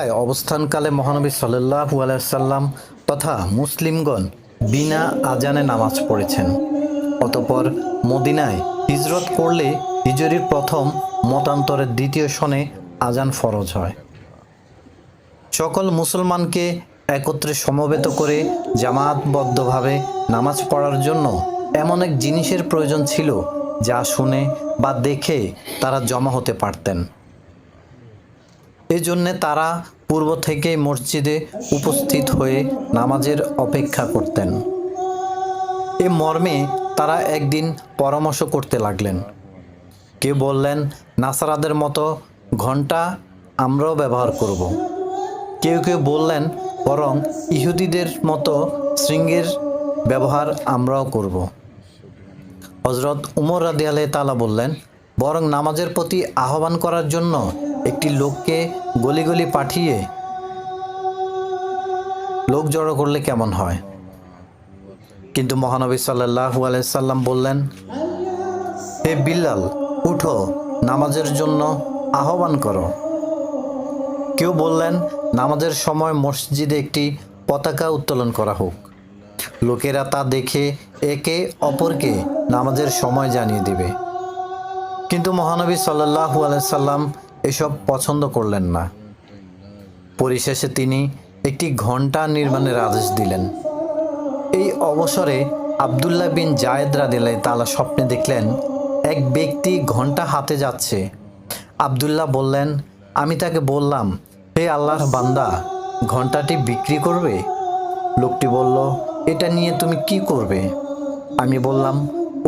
মক্কায় অবস্থানকালে মহানবী সাল্লাল্লাহু আলাইহি সাল্লাম তথা মুসলিমগণ বিনা আজানে নামাজ পড়েছেন। অতঃপর মদিনায় হিজরত করলে হিজরির প্রথম মতান্তরের দ্বিতীয় সনে আজান ফরজ হয়। সকল মুসলমানকে একত্রে সমবেত করে জামাতবদ্ধভাবে নামাজ পড়ার জন্য এমন এক জিনিসের প্রয়োজন ছিল যা শুনে বা দেখে তারা জমা হতে পারতেন। এজন্যে তারা পূর্ব থেকেই মসজিদে উপস্থিত হয়ে নামাজের অপেক্ষা করতেন। এ মর্মে তারা একদিন পরামর্শ করতে লাগলেন। কেউ বললেন, নাসারাদের মতো ঘণ্টা আমরাও ব্যবহার করব। কেউ কেউ বললেন, বরং ইহুদিদের মতো শৃঙ্গের ব্যবহার আমরাও করব। হযরত উমর রাদিয়াল্লাহু তাআলা বললেন, বরং নামাজের প্রতি আহ্বান করার জন্য একটি লোককে গলি গলি পাঠিয়ে লোক জড়ো করলে কেমন হয়? কিন্তু মহানবী সাল্লাল্লাহু আলাইহি সাল্লাম বললেন, হে বিল্লাল, উঠো, নামাজের জন্য আহ্বান করো। কেউ বললেন, নামাজের সময় মসজিদে একটি পতাকা উত্তোলন করা হোক। লোকেরা তা দেখে একে অপরকে নামাজের সময় জানিয়ে দেবে। কিন্তু মহানবী সাল্লাল্লাহু আলাইহি সাল্লাম এসব পছন্দ করলেন না। পরিশেষে তিনি একটি ঘণ্টা নির্মাণের আদেশ দিলেন। এই অবসরে আব্দুল্লাহ বিন জায়েদ রাদিয়াল্লাহু তাআলা স্বপ্নে দেখলেন এক ব্যক্তি ঘণ্টা হাতে যাচ্ছে। আব্দুল্লাহ বললেন, আমি তাকে বললাম, হে আল্লাহর বান্দা, ঘণ্টাটি বিক্রি করবে? লোকটি বলল, এটা নিয়ে তুমি কি করবে? আমি বললাম,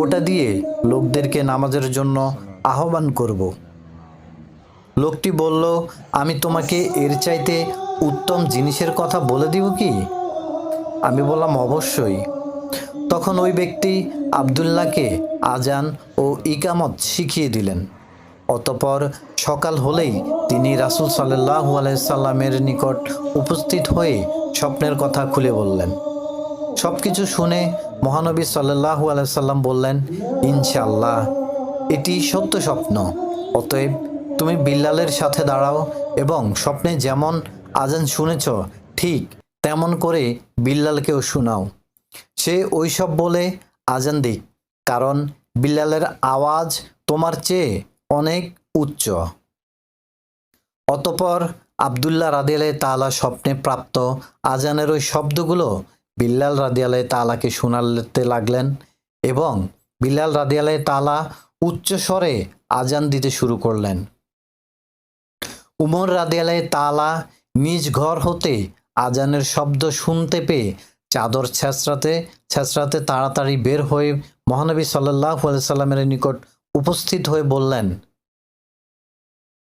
ওটা দিয়ে লোকদেরকে নামাজের জন্য আহ্বান করব। লোকটি বলল, আমি তোমাকে এর চাইতে উত্তম জিনিসের কথা বলে দিব কি? আমি বললাম, অবশ্যই। তখন ওই ব্যক্তি আব্দুল্লাহকে আজান ও ইকামত শিখিয়ে দিলেন। অতঃপর সকাল হলেই তিনি রাসূল সাল্লাল্লাহু আলাইহি সাল্লামের নিকট উপস্থিত হয়ে স্বপ্নের কথা খুলে বললেন। সব কিছু শুনে মহানবী সাল্লাল্লাহু আলাইহি সাল্লাম বললেন, ইনশাআল্লাহ এটি সত্য স্বপ্ন। অতএব তুমি বিল্লালের সাথে দাঁড়াও এবং স্বপ্নে যেমন আজান শুনেছ ঠিক তেমন করে বিল্লালকেও শোনাও। সে ওইসব বলে আজান দিক, কারণ বিল্লালের আওয়াজ তোমার চেয়ে অনেক উচ্চ। অতঃপর আব্দুল্লাহ রাদিয়াল্লাহু তাআলা স্বপ্নে প্রাপ্ত আজানের ওই শব্দগুলো বিল্লাল রাদিয়াল্লাহু তাআলাকে শোনাতে লাগলেন এবং বিল্লাল রাদিয়াল্লাহু তাআলা উচ্চ স্বরে আজান দিতে শুরু করলেন। উমর রাদিয়াল্লাহু তাআলা নিজ ঘর হতে আজানের শব্দ শুনতে পেয়ে চাদর ছেঁচড়াতে ছেঁচড়াতে তাড়াতাড়ি বের হয়ে মহানবী সাল্লাল্লাহু আলাইহি সাল্লামের নিকট উপস্থিত হয়ে বললেন,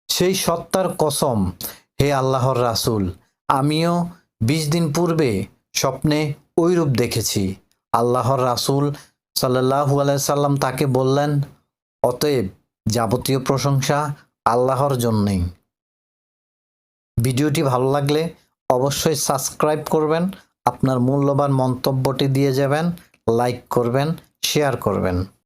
সেই সত্তার কসম, হে আল্লাহর রাসূল, আমিও 20 দিন পূর্বে স্বপ্নে ওই রূপ দেখেছি। আল্লাহর রাসূল সাল্লাল্লাহু আলাইহি সাল্লাম তাকে বললেন, অতএব যাবতীয় প্রশংসা আল্লাহর জন্যই। ভিডিওটি ভালো লাগলে অবশ্যই সাবস্ক্রাইব করবেন, আপনার মূল্যবান মন্তব্যটি দিয়ে যাবেন, লাইক করবেন, শেয়ার করবেন।